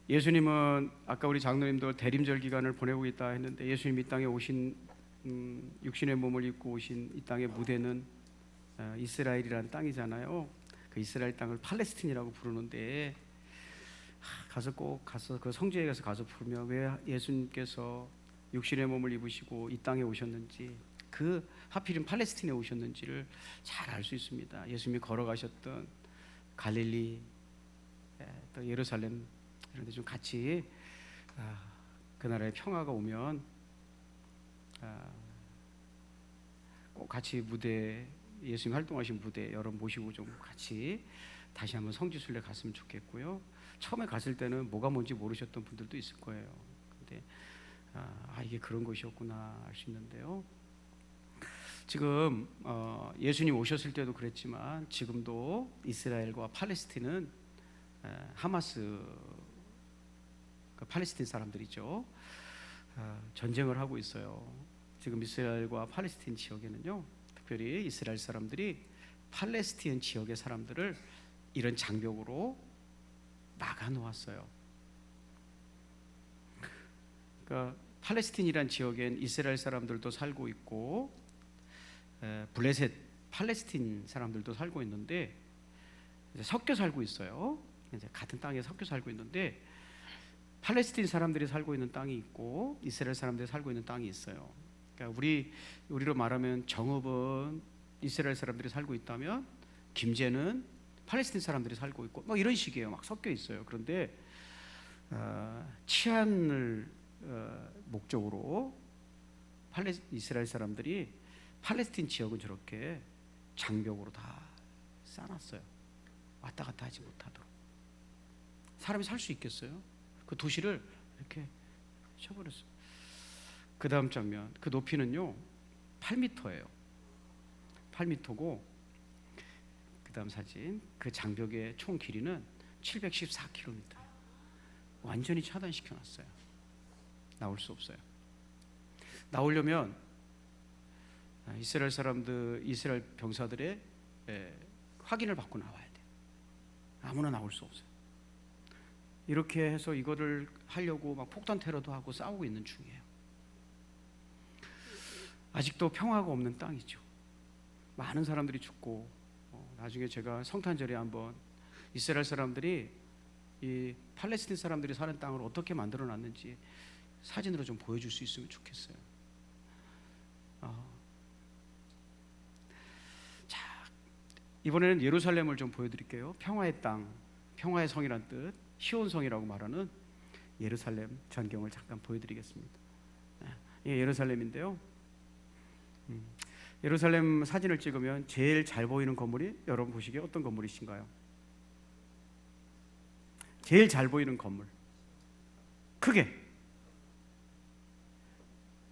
예수님은 아까 우리 장로님도 대림절 기간을 보내고 있다 했는데, 예수님 이 땅에 오신 육신의 몸을 입고 오신 이 땅의 무대는 이스라엘이라는 땅이잖아요. 그 이스라엘 땅을 팔레스틴이라고 부르는데, 꼭 가서 그 성지에 가서 부르면 왜 예수님께서 육신의 몸을 입으시고 이 땅에 오셨는지, 그 하필이면 팔레스틴에 오셨는지를 잘 알 수 있습니다. 예수님이 걸어가셨던 갈릴리, 또 예루살렘 이런 데 좀 같이 그 나라에 평화가 오면 꼭 같이 무대, 예수님 활동하신 무대 여러분 모시고 좀 같이 다시 한번 성지순례 갔으면 좋겠고요. 처음에 갔을 때는 뭐가 뭔지 모르셨던 분들도 있을 거예요. 근데 이게 그런 것이었구나 알 수 있는데요. 지금 예수님 오셨을 때도 그랬지만 지금도 이스라엘과 팔레스틴은 하마스, 그 팔레스틴 사람들이죠. 전쟁을 하고 있어요. 지금 이스라엘과 팔레스틴 지역에는요, 특별히 이스라엘 사람들이 팔레스틴 지역의 사람들을 이런 장벽으로 막아 놓았어요. 그러니까 팔레스틴이란 지역엔 이스라엘 사람들도 살고 있고 블레셋 팔레스틴 사람들도 살고 있는데 섞여 살고 있어요. 이제 같은 땅에 섞여 살고 있는데 팔레스틴 사람들이 살고 있는 땅이 있고 이스라엘 사람들이 살고 있는 땅이 있어요. 그러니까 우리로 말하면 정읍은 이스라엘 사람들이 살고 있다면 김제는 팔레스틴 사람들이 살고 있고 막 이런 식이에요. 막 섞여 있어요. 그런데 치안을 목적으로 이스라엘 사람들이 팔레스틴 지역은 저렇게 장벽으로 다 쌓아놨어요. 왔다 갔다 하지 못하도록. 사람이 살 수 있겠어요? 그 도시를 이렇게 쳐버렸어요. 그 다음 장면, 그 높이는요 8m예요. 8m고 그 다음 사진, 그 장벽의 총 길이는 714km예요. 완전히 차단시켜놨어요. 나올 수 없어요. 나오려면 이스라엘 사람들, 이스라엘 병사들의 확인을 받고 나와야 돼요. 아무나 나올 수 없어요. 이렇게 해서 이거를 하려고 막 폭탄 테러도 하고 싸우고 있는 중이에요. 아직도 평화가 없는 땅이죠. 많은 사람들이 죽고 나중에 제가 성탄절에 한번 이스라엘 사람들이 이 팔레스틴 사람들이 사는 땅을 어떻게 만들어 놨는지 사진으로 좀 보여줄 수 있으면 좋겠어요. 자, 이번에는 예루살렘을 좀 보여드릴게요. 평화의 땅, 평화의 성이란 뜻, 시온성이라고 말하는 예루살렘 전경을 잠깐 보여드리겠습니다. 이게 예루살렘인데요. 예루살렘 사진을 찍으면 제일 잘 보이는 건물이 여러분 보시기에 어떤 건물이신가요? 제일 잘 보이는 건물, 크게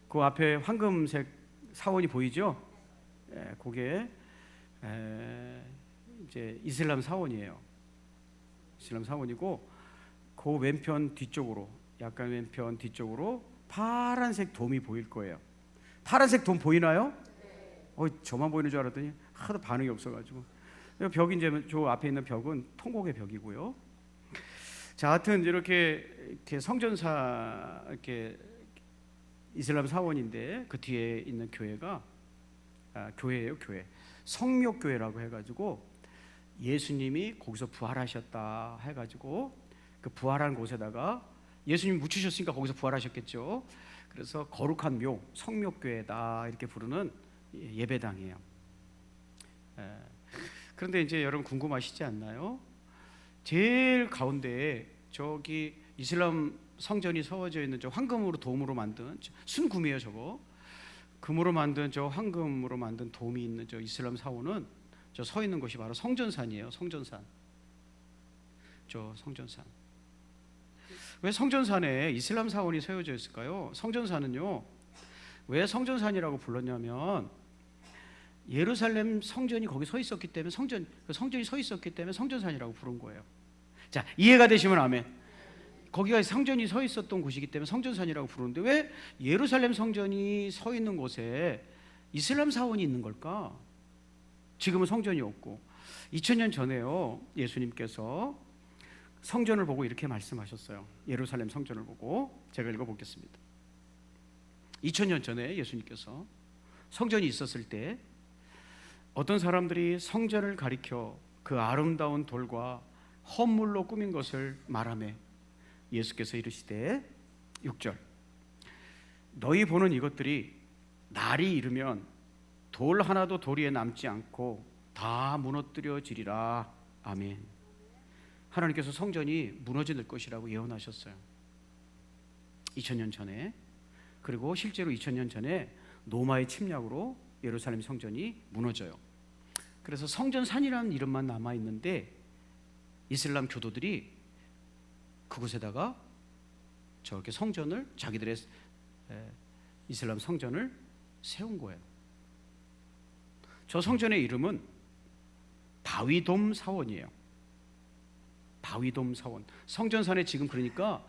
그 앞에 황금색 사원이 보이죠? 그게 이제 이슬람 사원이에요. 이슬람 사원이고 그 왼편 뒤쪽으로, 약간 왼편 뒤쪽으로 파란색 돔이 보일 거예요. 파란색 돔 보이나요? 저만 보이는 줄 알았더니 하도 반응이 없어가지고. 벽이 이제 저 앞에 있는 벽은 통곡의 벽이고요. 자, 하여튼 이렇게 성전사, 이렇게 이슬람 사원인데 그 뒤에 있는 교회가 교회예요. 교회 성묘교회라고 해가지고 예수님이 거기서 부활하셨다 해가지고 그 부활한 곳에다가 예수님 묻히셨으니까 거기서 부활하셨겠죠. 그래서 거룩한 묘, 성묘교회다 이렇게 부르는 예배당이에요. 그런데 이제 여러분 궁금하시지 않나요? 제일 가운데에 저기 이슬람 성전이 세워져 있는 저 황금으로 돔으로 만든 순금이에요. 저거 금으로 만든 저 황금으로 만든 돔이 있는 저 이슬람 사원은 저 서 있는 곳이 바로 성전산이에요. 성전산. 저 성전산. 왜 성전산에 이슬람 사원이 세워져 있을까요? 성전산은요, 왜 성전산이라고 불렀냐면 예루살렘 성전이 거기 서 있었기 때문에 성전이 서 있었기 때문에 성전산이라고 부른 거예요. 자, 이해가 되시면 아멘. 거기가 성전이 서 있었던 곳이기 때문에 성전산이라고 부르는데 왜 예루살렘 성전이 서 있는 곳에 이슬람 사원이 있는 걸까? 지금은 성전이 없고 2000년 전에요, 예수님께서 성전을 보고 이렇게 말씀하셨어요. 예루살렘 성전을 보고 제가 읽어보겠습니다. 2000년 전에 예수님께서 성전이 있었을 때 어떤 사람들이 성전을 가리켜 그 아름다운 돌과 헌물로 꾸민 것을 말하며 예수께서 이르시되 6절 너희 보는 이것들이 날이 이르면 돌 하나도 도리에 남지 않고 다 무너뜨려지리라. 아멘. 하나님께서 성전이 무너질 것이라고 예언하셨어요. 2000년 전에. 그리고 실제로 2000년 전에 로마의 침략으로 예루살렘 성전이 무너져요. 그래서 성전산이라는 이름만 남아있는데 이슬람 교도들이 그곳에다가 저렇게 성전을 자기들의 이슬람 성전을 세운 거예요. 저 성전의 이름은 바위돔 사원이에요. 바위돔 사원. 성전산에 지금 그러니까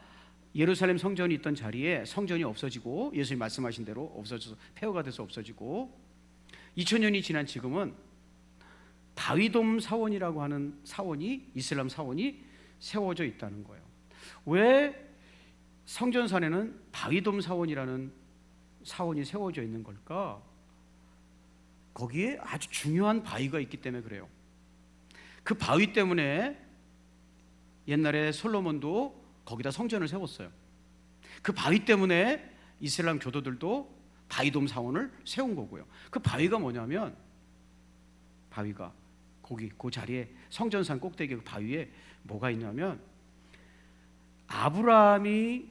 예루살렘 성전이 있던 자리에 성전이 없어지고 예수님 말씀하신 대로 없어져서 폐허가 돼서 없어지고 2000년이 지난 지금은 바위돔 사원이라고 하는 사원이 이슬람 사원이 세워져 있다는 거예요. 왜 성전산에는 바위돔 사원이라는 사원이 세워져 있는 걸까? 거기에 아주 중요한 바위가 있기 때문에 그래요. 그 바위 때문에 옛날에 솔로몬도 거기다 성전을 세웠어요. 그 바위 때문에 이슬람 교도들도 바위돔 사원을 세운 거고요. 그 바위가 뭐냐면 바위가 거기 그 자리에 성전산 꼭대기 그 바위에 뭐가 있냐면 아브라함이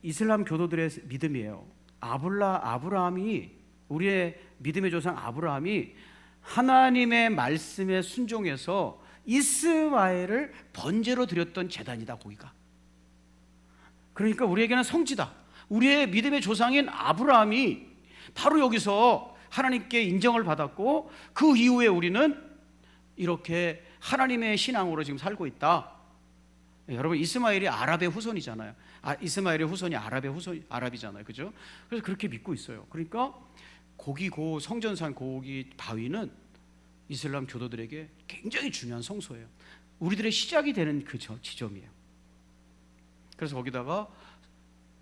이슬람 교도들의 믿음이에요. 아브라함이 우리의 믿음의 조상 아브라함이 하나님의 말씀에 순종해서 이스마엘을 번제로 드렸던 제단이다 거기가. 그러니까 우리에게는 성지다. 우리의 믿음의 조상인 아브라함이 바로 여기서 하나님께 인정을 받았고 그 이후에 우리는 이렇게 하나님의 신앙으로 지금 살고 있다. 여러분 이스마엘이 아랍의 후손이잖아요. 이스마엘의 후손이 아랍이잖아요. 그죠? 그래서 그렇게 믿고 있어요. 그러니까 거기 고 성전산 거기 바위는 이슬람 교도들에게 굉장히 중요한 성소예요. 우리들의 시작이 되는 그 지점이에요. 그래서 거기다가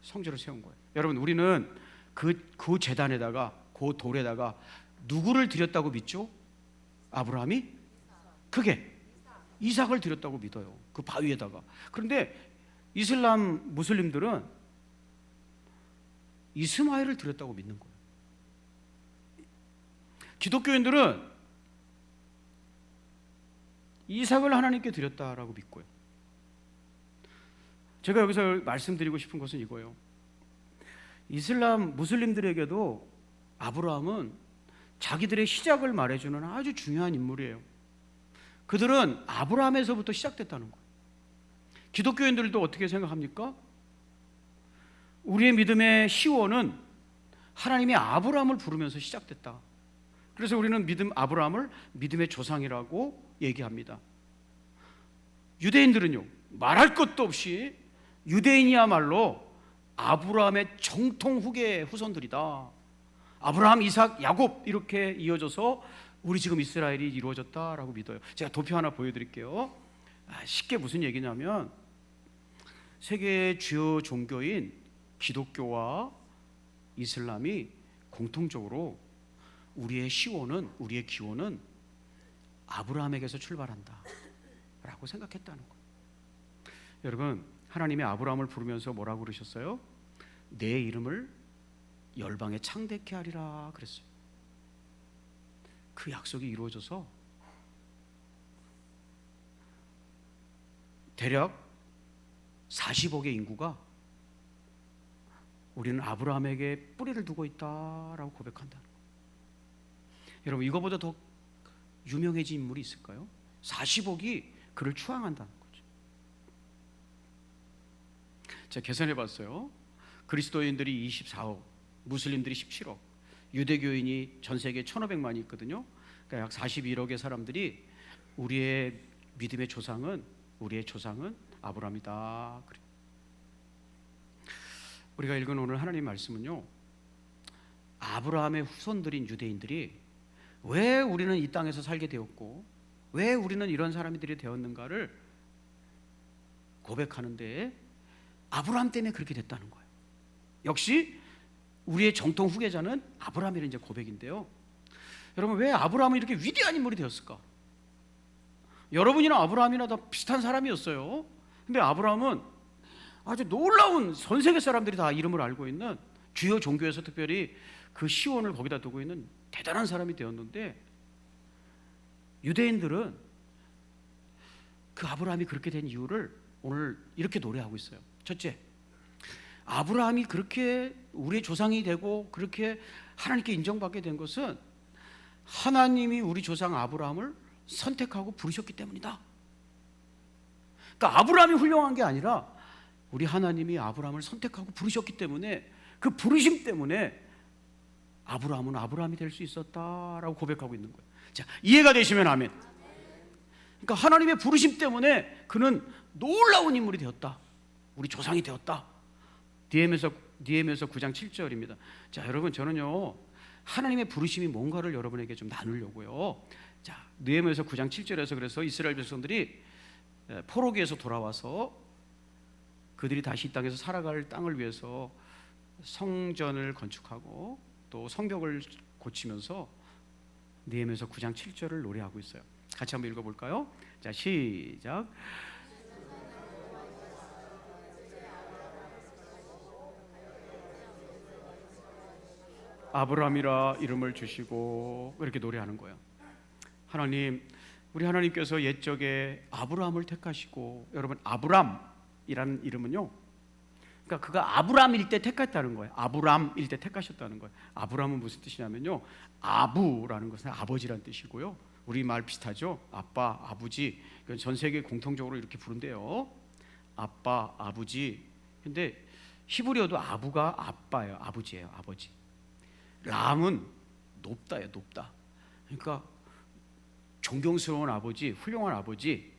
성전을 세운 거예요. 여러분 우리는 그 제단에다가 그 돌에다가 누구를 드렸다고 믿죠? 아브라함이? 그게 이삭을 드렸다고 믿어요. 그 바위에다가. 그런데 이슬람 무슬림들은 이스마엘을 드렸다고 믿는 거예요. 기독교인들은 이삭을 하나님께 드렸다라고 믿고요. 제가 여기서 말씀드리고 싶은 것은 이거예요. 이슬람 무슬림들에게도 아브라함은 자기들의 시작을 말해주는 아주 중요한 인물이에요. 그들은 아브라함에서부터 시작됐다는 거예요. 기독교인들도 어떻게 생각합니까? 우리의 믿음의 시원은 하나님이 아브라함을 부르면서 시작됐다. 그래서 우리는 아브라함을 믿음의 조상이라고 얘기합니다. 유대인들은요, 말할 것도 없이 유대인이야말로 아브라함의 정통 후손들이다. 아브라함, 이삭, 야곱 이렇게 이어져서 우리 지금 이스라엘이 이루어졌다라고 믿어요. 제가 도표 하나 보여드릴게요. 쉽게 무슨 얘기냐면 세계의 주요 종교인 기독교와 이슬람이 공통적으로 우리의 기원은 아브라함에게서 출발한다 라고 생각했다는 거예요. 여러분 하나님이 아브라함을 부르면서 뭐라고 그러셨어요? 내 이름을 열방에 창대케 하리라 그랬어요. 그 약속이 이루어져서 대략 40억의 인구가 우리는 아브라함에게 뿌리를 두고 있다라고 고백한다는 거예요. 여러분 이거보다 더 유명해진 인물이 있을까요? 40억이 그를 추앙한다는 거죠. 제가 계산해 봤어요. 그리스도인들이 24억, 무슬림들이 17억, 유대교인이 전 세계에 1,500만이 있거든요. 그러니까 약 41억의 사람들이 우리의 믿음의 조상은 아브라함이다. 그래요. 우리가 읽은 오늘 하나님 말씀은요, 아브라함의 후손들인 유대인들이 왜 우리는 이 땅에서 살게 되었고 왜 우리는 이런 사람들이 되었는가를 고백하는데 아브라함 때문에 그렇게 됐다는 거예요. 역시 우리의 정통 후계자는 아브라함이라는 이제 고백인데요. 여러분, 왜 아브라함은 이렇게 위대한 인물이 되었을까? 여러분이나 아브라함이나 다 비슷한 사람이었어요. 근데 아브라함은 아주 놀라운, 전 세계 사람들이 다 이름을 알고 있는, 주요 종교에서 특별히 그 시온을 거기다 두고 있는 대단한 사람이 되었는데, 유대인들은 그 아브라함이 그렇게 된 이유를 오늘 이렇게 노래하고 있어요. 첫째, 아브라함이 그렇게 우리의 조상이 되고 그렇게 하나님께 인정받게 된 것은 하나님이 우리 조상 아브라함을 선택하고 부르셨기 때문이다. 그러니까 아브라함이 훌륭한 게 아니라 우리 하나님이 아브라함을 선택하고 부르셨기 때문에, 그 부르심 때문에 아브라함은 아브라함이 될 수 있었다라고 고백하고 있는 거예요. 자, 이해가 되시면 아멘. 그러니까 하나님의 부르심 때문에 그는 놀라운 인물이 되었다. 우리 조상이 되었다. 느헤미야서 9장 7절입니다. 자, 여러분, 저는요 하나님의 부르심이 뭔가를 여러분에게 좀 나누려고요. 자, 느헤미야서 9장 7절에서 그래서 이스라엘 백성들이 포로기에서 돌아와서 그들이 다시 이 땅에서 살아갈 땅을 위해서 성전을 건축하고 또 성벽을 고치면서 느헤미야서 9장 7절을 노래하고 있어요. 같이 한번 읽어볼까요? 자, 시작. 아브라함이라 이름을 주시고, 이렇게 노래하는 거예요. 하나님, 우리 하나님께서 옛적에 아브라함을 택하시고, 여러분, 아브람이라는 이름은요, 그러니까 그가 아브람일 때 택했다는 거예요. 아브람일 때 택하셨다는 거예요. 아브람은 무슨 뜻이냐면요, 아부라는 것은 아버지란 뜻이고요. 우리 말 비슷하죠? 아빠, 아버지. 이건 전 세계 공통적으로 이렇게 부른대요. 아빠, 아버지. 근데 히브리어도 아부가 아빠예요. 아버지예요. 아버지. 람은 높다예요. 높다. 그러니까 존경스러운 아버지, 훌륭한 아버지,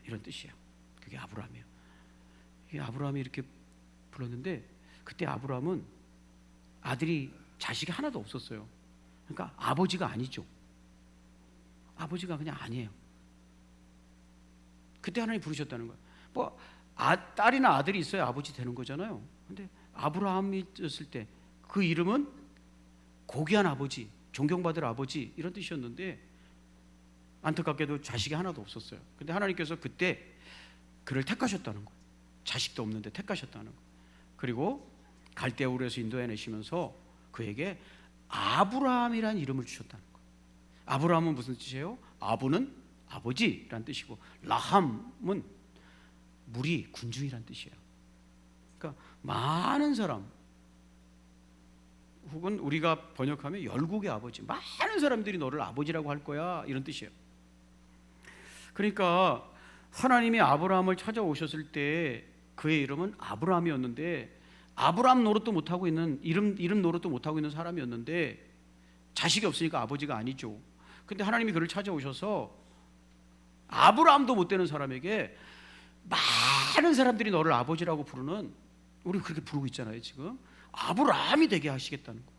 이런 뜻이에요. 그게 아브라함이에요. 이게 아브라함이 이렇게 불렀는데, 그때 아브라함은 자식이 하나도 없었어요. 그러니까 아버지가 아니죠. 아버지가 그냥 아니에요. 그때 하나님 부르셨다는 거예요. 뭐 딸이나 아들이 있어야 아버지 되는 거잖아요. 근데 아브라함이 떴을 때 그 이름은 고귀한 아버지, 존경받을 아버지, 이런 뜻이었는데 안타깝게도 자식이 하나도 없었어요. 근데 하나님께서 그때 그를 택하셨다는 거예요. 자식도 없는데 택하셨다는 거예요. 그리고 갈대아우르에서 인도해내시면서 그에게 아브라함이라는 이름을 주셨다는 거예요. 아브라함은 무슨 뜻이에요? 아부는 아버지란 뜻이고, 라함은 무리, 군중이란 뜻이에요. 그러니까 많은 사람, 혹은 우리가 번역하면 열국의 아버지, 많은 사람들이 너를 아버지라고 할 거야, 이런 뜻이에요. 그러니까 하나님이 아브라함을 찾아오셨을 때 그의 이름은 아브라함이었는데, 아브라함 노릇도 못하고 있는, 이름 노릇도 못하고 있는 사람이었는데, 자식이 없으니까 아버지가 아니죠. 근데 하나님이 그를 찾아오셔서 아브라함도 못 되는 사람에게 많은 사람들이 너를 아버지라고 부르는, 우리 그렇게 부르고 있잖아요. 지금 아브라함이 되게 하시겠다는 거.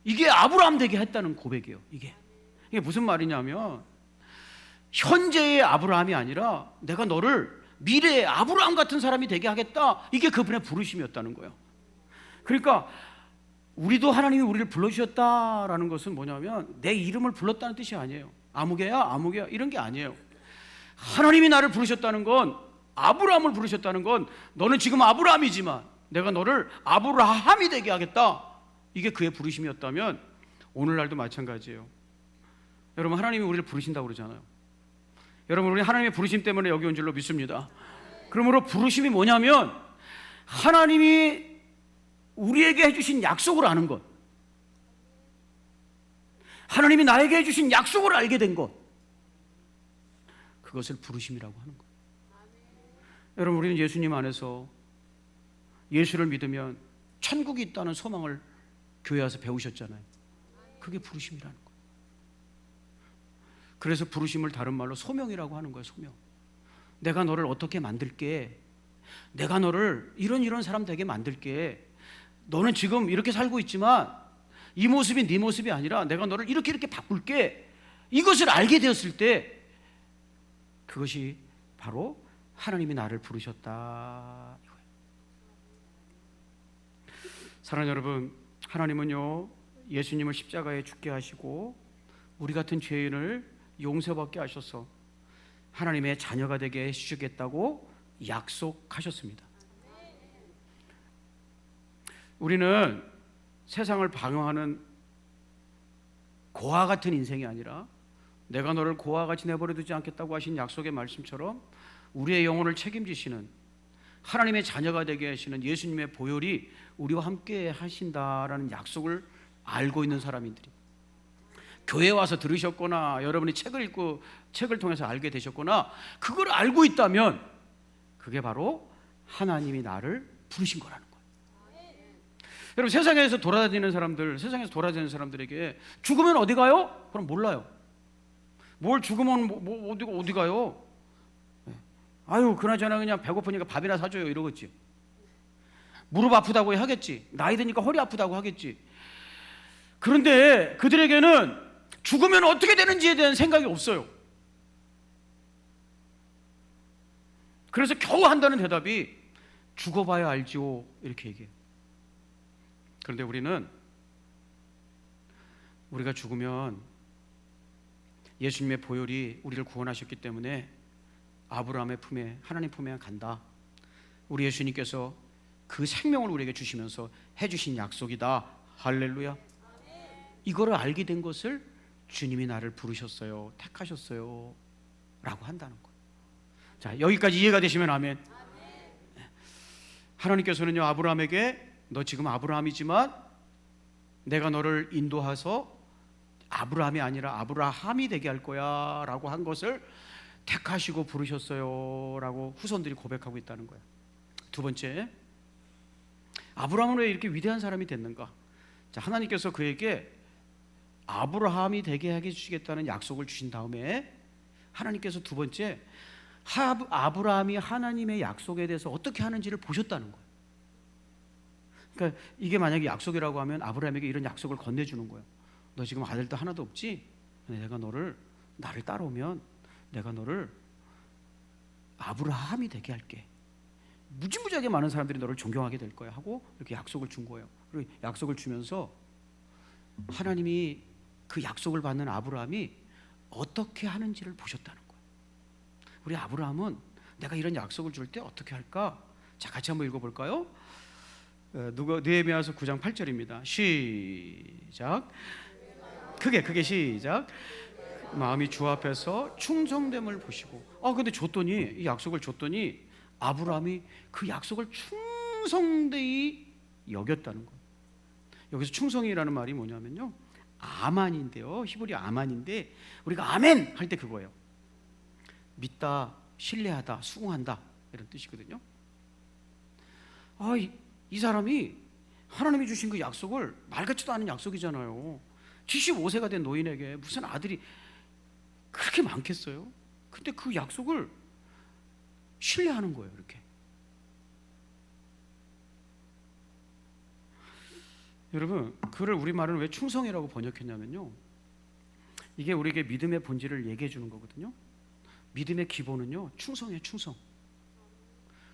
이게 아브라함 되게 했다는 고백이에요. 이게 무슨 말이냐면, 현재의 아브라함이 아니라 내가 너를 미래의 아브라함 같은 사람이 되게 하겠다, 이게 그분의 부르심이었다는 거예요. 그러니까 우리도 하나님이 우리를 불러주셨다라는 것은 뭐냐면, 내 이름을 불렀다는 뜻이 아니에요. 아무개야 아무개야 이런 게 아니에요. 하나님이 나를 부르셨다는 건, 아브라함을 부르셨다는 건, 너는 지금 아브라함이지만 내가 너를 아브라함이 되게 하겠다, 이게 그의 부르심이었다면 오늘날도 마찬가지예요. 여러분, 하나님이 우리를 부르신다고 그러잖아요. 여러분, 우리 하나님의 부르심 때문에 여기 온 줄로 믿습니다. 그러므로 부르심이 뭐냐면, 하나님이 우리에게 해주신 약속을 아는 것, 하나님이 나에게 해주신 약속을 알게 된 것, 그것을 부르심이라고 하는 것. 여러분, 우리는 예수님 안에서 예수를 믿으면 천국이 있다는 소망을 교회 와서 배우셨잖아요. 그게 부르심이라는 거예요. 그래서 부르심을 다른 말로 소명이라고 하는 거예요. 소명. 내가 너를 어떻게 만들게, 내가 너를 이런 사람 되게 만들게, 너는 지금 이렇게 살고 있지만 이 모습이 네 모습이 아니라 내가 너를 이렇게 바꿀게, 이것을 알게 되었을 때 그것이 바로 하나님이 나를 부르셨다 이거예요. 사랑하는 여러분, 하나님은요 예수님을 십자가에 죽게 하시고 우리 같은 죄인을 용서받게 하셔서 하나님의 자녀가 되게 해주시겠다고 약속하셨습니다. 우리는 세상을 방황하는 고아 같은 인생이 아니라 내가 너를 고아 같이 내버려 두지 않겠다고 하신 약속의 말씀처럼 우리의 영혼을 책임지시는 하나님의 자녀가 되게 하시는 예수님의 보혈이 우리와 함께 하신다라는 약속을 알고 있는 사람들이, 교회에 와서 들으셨거나 여러분이 책을 읽고 책을 통해서 알게 되셨거나 그걸 알고 있다면 그게 바로 하나님이 나를 부르신 거라는 거예요. 여러분, 세상에서 돌아다니는 사람들에게 죽으면 어디 가요? 그럼 몰라요. 뭘 죽으면 어디 가요? 아유, 그나저나 그냥 배고프니까 밥이나 사줘요 이러겠지. 무릎 아프다고 하겠지. 나이 드니까 허리 아프다고 하겠지. 그런데 그들에게는 죽으면 어떻게 되는지에 대한 생각이 없어요. 그래서 겨우 한다는 대답이 죽어봐야 알지요 이렇게 얘기해요. 그런데 우리가 죽으면 예수님의 보혈이 우리를 구원하셨기 때문에 아브라함의 품에, 하나님 품에 간다. 우리 예수님께서 그 생명을 우리에게 주시면서 해주신 약속이다. 할렐루야. 이거를 알게 된 것을 주님이 나를 부르셨어요, 택하셨어요 라고 한다는 거예요. 자, 여기까지 이해가 되시면 아멘. 하나님께서는요 아브라함에게 너 지금 아브라함이지만 내가 너를 인도해서 아브라함이 아니라 아브라함이 되게 할 거야 라고 한 것을 택하시고 부르셨어요 라고 후손들이 고백하고 있다는 거예요. 두 번째, 아브라함은 왜 이렇게 위대한 사람이 됐는가? 자, 하나님께서 그에게 아브라함이 되게 하게 해주시겠다는 약속을 주신 다음에 하나님께서 두 번째, 아브라함이 하나님의 약속에 대해서 어떻게 하는지를 보셨다는 거예요. 그러니까 이게 만약에 약속이라고 하면 아브라함에게 이런 약속을 건네주는 거예요. 너 지금 아들도 하나도 없지? 내가 나를 따라오면 내가 너를 아브라함이 되게 할게. 무지무지하게 많은 사람들이 너를 존경하게 될 거야 하고 이렇게 약속을 준 거예요. 그리고 약속을 주면서 하나님이 그 약속을 받는 아브라함이 어떻게 하는지를 보셨다는 거예요. 우리 아브라함은 내가 이런 약속을 줄 때 어떻게 할까? 자, 같이 한번 읽어볼까요? 느헤미야서 9장 8절입니다. 시작. 크게 시작. 마음이 주 앞에서 충성됨을 보시고, 근데 줬더니, 이 약속을 줬더니 아브라함이 그 약속을 충성되이 여겼다는 거예요. 여기서 충성이라는 말이 뭐냐면요, 아만인데요, 히브리 아만인데 우리가 아멘 할 때 그거예요. 믿다, 신뢰하다, 수긍한다 이런 뜻이거든요. 이 사람이 하나님이 주신 그 약속을 말 같지도 않은 약속이잖아요. 75세가 된 노인에게 무슨 아들이 그렇게 많겠어요? 근데 그 약속을 신뢰하는 거예요. 이렇게. 여러분, 그를 우리말은 왜 충성이라고 번역했냐면요, 이게 우리에게 믿음의 본질을 얘기해 주는 거거든요. 믿음의 기본은요 충성이에요. 충성.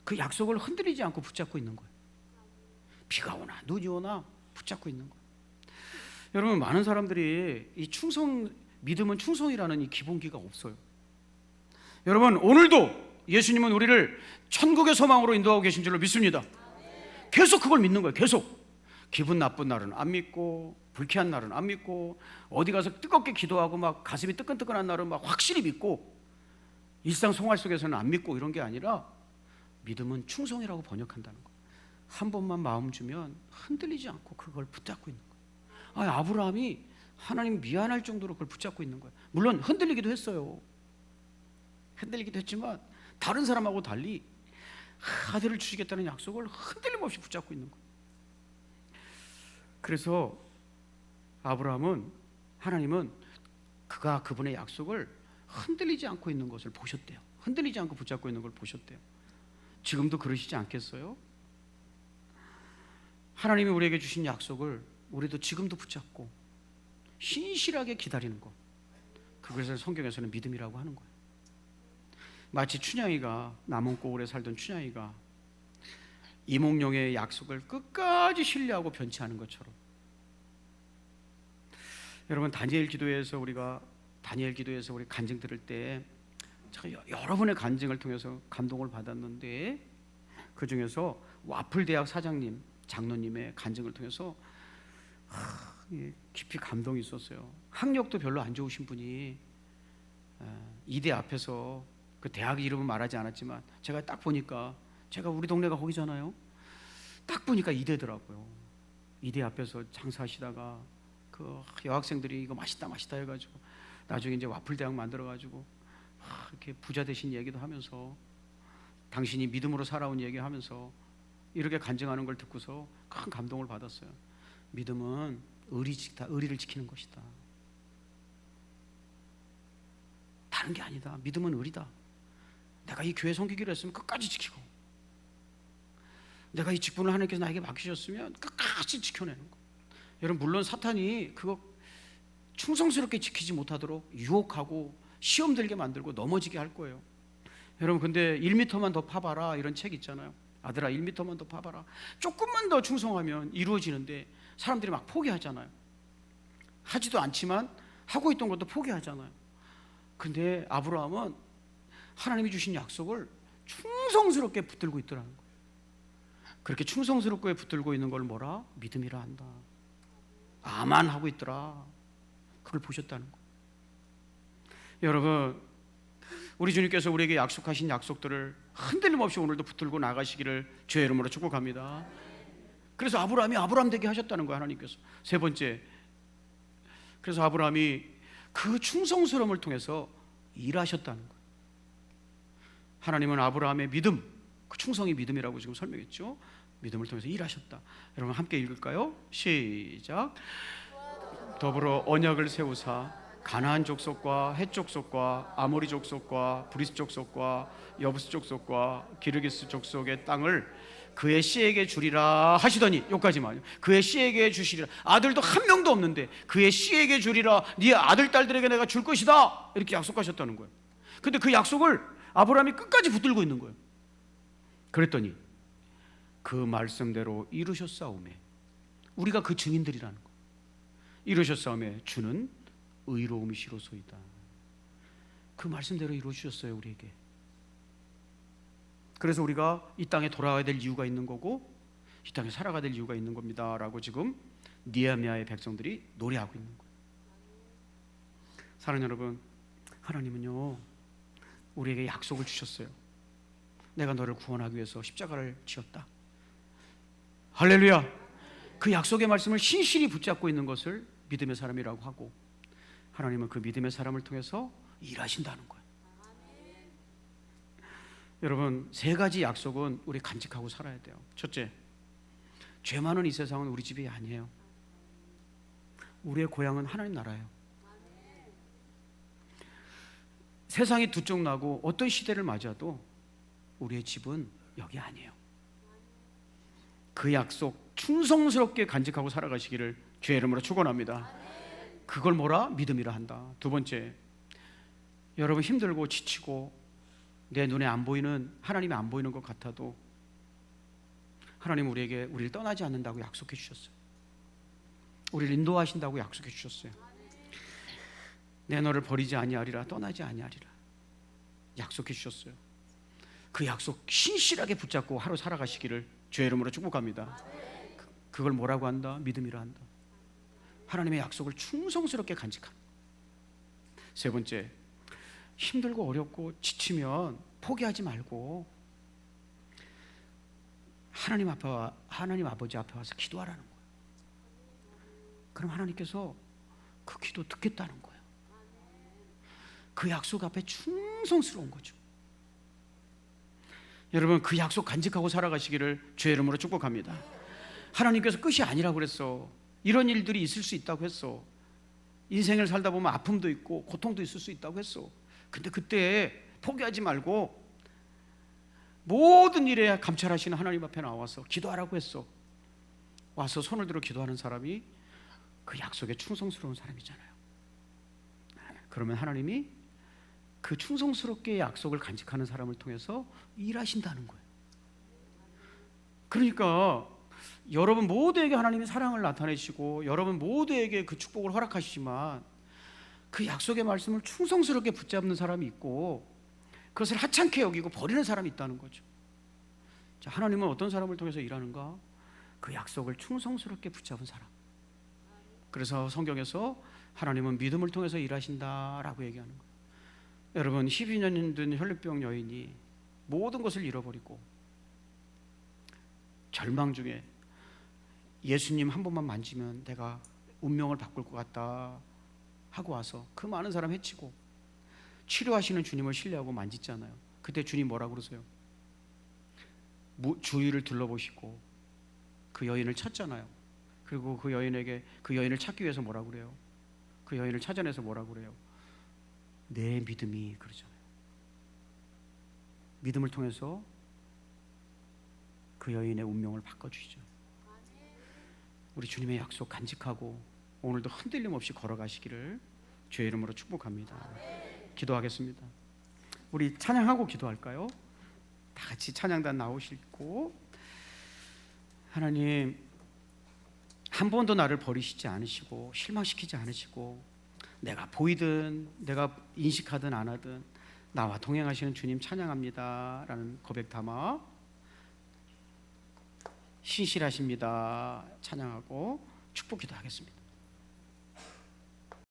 그 약속을 흔들리지 않고 붙잡고 있는 거예요. 비가 오나 눈이 오나 붙잡고 있는 거예요. 여러분, 많은 사람들이 이 믿음은 충성이라는 이 기본기가 없어요. 여러분, 오늘도 예수님은 우리를 천국의 소망으로 인도하고 계신 줄로 믿습니다. 계속 그걸 믿는 거예요. 계속. 기분 나쁜 날은 안 믿고, 불쾌한 날은 안 믿고, 어디 가서 뜨겁게 기도하고 막 가슴이 뜨끈뜨끈한 날은 막 확실히 믿고, 일상 생활 속에서는 안 믿고, 이런 게 아니라 믿음은 충성이라고 번역한다는 거예요. 한 번만 마음 주면 흔들리지 않고 그걸 붙잡고 있는 거예요. 아브라함이 하나님 미안할 정도로 그걸 붙잡고 있는 거예요. 물론 흔들리기도 했어요. 흔들리기도 했지만 다른 사람하고 달리 아들을 주시겠다는 약속을 흔들림 없이 붙잡고 있는 거예요. 그래서 하나님은 그분의 약속을 흔들리지 않고 있는 것을 보셨대요. 흔들리지 않고 붙잡고 있는 걸 보셨대요. 지금도 그러시지 않겠어요? 하나님이 우리에게 주신 약속을 우리도 지금도 붙잡고 신실하게 기다리는 것, 그것을 성경에서는 믿음이라고 하는 거예요. 마치 춘향이가 남원고을에 살던 춘향이가 이몽룡의 약속을 끝까지 신뢰하고 변치 않은 것처럼, 여러분 다니엘 기도에서 우리 간증 들을 때 제가 여러분의 간증을 통해서 감동을 받았는데, 그 중에서 와플대학 사장님, 장로님의 간증을 통해서 깊이 감동이 있었어요. 학력도 별로 안 좋으신 분이 이대 앞에서, 그 대학 이름은 말하지 않았지만 제가 딱 보니까, 제가 우리 동네가 거기잖아요. 딱 보니까 이대더라고요. 이대 앞에서 장사하시다가 그 여학생들이 이거 맛있다 해가지고 나중에 이제 와플 대학 만들어가지고 이렇게 부자 되신 얘기도 하면서, 당신이 믿음으로 살아온 얘기하면서 이렇게 간증하는 걸 듣고서 큰 감동을 받았어요. 믿음은 의리를 지키는 것이다. 다른 게 아니다. 믿음은 의리다. 내가 이 교회 섬기기로 했으면 끝까지 지키고, 내가 이 직분을 하나님께서 나에게 맡기셨으면 끝까지 지켜내는 거. 여러분, 물론 사탄이 그거 충성스럽게 지키지 못하도록 유혹하고 시험 들게 만들고 넘어지게 할 거예요. 여러분, 근데 1m만 더 파봐라 이런 책 있잖아요. 아들아 1m만 더 파봐라. 조금만 더 충성하면 이루어지는데 사람들이 막 포기하잖아요. 하지도 않지만 하고 있던 것도 포기하잖아요. 근데 아브라함은 하나님이 주신 약속을 충성스럽게 붙들고 있더라는 거예요. 그렇게 충성스럽게 붙들고 있는 걸 뭐라? 믿음이라 한다. 아만 하고 있더라. 그걸 보셨다는 거예요. 여러분, 우리 주님께서 우리에게 약속하신 약속들을 흔들림 없이 오늘도 붙들고 나가시기를 주의 이름으로 축복합니다. 그래서 아브라함이 아브라함 되게 하셨다는 거예요, 하나님께서. 세 번째, 그래서 아브라함이 그 충성스러움을 통해서 일하셨다는 거예요. 하나님은 아브라함의 믿음, 그 충성이 믿음이라고 지금 설명했죠. 믿음을 통해서 일하셨다. 여러분 함께 읽을까요? 시작. 더불어 언약을 세우사 가나안 족속과 헷 족속과 아모리 족속과 브리스 족속과 여부스 족속과 기르기스 족속의 땅을 그의 씨에게 주리라 하시더니, 여기까지만요. 그의 씨에게 주시리라. 아들도 한 명도 없는데 그의 씨에게 주리라. 네 아들 딸들에게 내가 줄 것이다. 이렇게 약속하셨다는 거예요. 근데 그 약속을 아브라함이 끝까지 붙들고 있는 거예요. 그랬더니 그 말씀대로 이루셨사오매. 우리가 그 증인들이라는 거예요. 이루셨사오매 주는 의로움이시로소이다. 그 말씀대로 이루어주셨어요, 우리에게. 그래서 우리가 이 땅에 돌아와야 될 이유가 있는 거고, 이 땅에 살아가야 될 이유가 있는 겁니다 라고 지금 느헤미야의 백성들이 노래하고 있는 거예요. 사랑하는 여러분, 하나님은요 우리에게 약속을 주셨어요. 내가 너를 구원하기 위해서 십자가를 지었다. 할렐루야. 그 약속의 말씀을 신실히 붙잡고 있는 것을 믿음의 사람이라고 하고, 하나님은 그 믿음의 사람을 통해서 일하신다는 거예요. 여러분, 세 가지 약속은 우리 간직하고 살아야 돼요. 첫째, 죄 많은 이 세상은 우리 집이 아니에요. 우리의 고향은 하나님 나라예요. 세상이 두 쪽 나고 어떤 시대를 맞아도 우리의 집은 여기 아니에요. 그 약속 충성스럽게 간직하고 살아가시기를 주의 이름으로 축원합니다. 그걸 뭐라? 믿음이라 한다. 두 번째, 여러분 힘들고 지치고 내 눈에 안 보이는, 하나님이 안 보이는 것 같아도 하나님 우리에게 우리를 떠나지 않는다고 약속해 주셨어요. 우리를 인도하신다고 약속해 주셨어요. 내 너를 버리지 아니하리라, 떠나지 아니하리라 약속해 주셨어요. 그 약속 신실하게 붙잡고 하루 살아가시기를 주의 이름으로 축복합니다. 그걸 뭐라고 한다? 믿음이라 한다. 하나님의 약속을 충성스럽게 간직한. 세 번째, 힘들고 어렵고 지치면 포기하지 말고 하나님 아버지 앞에 와서 기도하라는 거예요. 그럼 하나님께서 그 기도 듣겠다는 거예요. 그 약속 앞에 충성스러운 거죠. 여러분, 그 약속 간직하고 살아가시기를 주의 이름으로 축복합니다. 하나님께서 끝이 아니라고 그랬어. 이런 일들이 있을 수 있다고 했어. 인생을 살다 보면 아픔도 있고 고통도 있을 수 있다고 했어. 근데 그때 포기하지 말고 모든 일에 감찰하시는 하나님 앞에 나와서 기도하라고 했어. 와서 손을 들어 기도하는 사람이 그 약속에 충성스러운 사람이잖아요. 그러면 하나님이 그 충성스럽게 약속을 간직하는 사람을 통해서 일하신다는 거예요. 그러니까 여러분 모두에게 하나님이 사랑을 나타내시고 여러분 모두에게 그 축복을 허락하시지만 그 약속의 말씀을 충성스럽게 붙잡는 사람이 있고 그것을 하찮게 여기고 버리는 사람이 있다는 거죠. 자, 하나님은 어떤 사람을 통해서 일하는가? 그 약속을 충성스럽게 붙잡은 사람. 그래서 성경에서 하나님은 믿음을 통해서 일하신다라고 얘기하는 거예요. 여러분 12년 된 혈루병 여인이 모든 것을 잃어버리고 절망 중에 예수님 한 번만 만지면 내가 운명을 바꿀 것 같다 하고 와서 그 많은 사람 해치고 치료하시는 주님을 신뢰하고 만지잖아요. 그때 주님 뭐라 그러세요? 주위를 둘러보시고 그 여인을 찾잖아요. 그리고 그 여인에게 그 여인을 찾기 위해서 뭐라 그래요? 그 여인을 찾아내서 뭐라 그래요? 내 믿음이 그러잖아요. 믿음을 통해서 그 여인의 운명을 바꿔주시죠. 우리 주님의 약속 간직하고 오늘도 흔들림 없이 걸어가시기를 주의 이름으로 축복합니다. 기도하겠습니다. 우리 찬양하고 기도할까요? 다 같이 찬양단 나오시고, 하나님 한 번도 나를 버리시지 않으시고 실망시키지 않으시고 내가 보이든 내가 인식하든 안 하든 나와 동행하시는 주님 찬양합니다 라는 고백 담아 신실하십니다 찬양하고 축복 기도하겠습니다.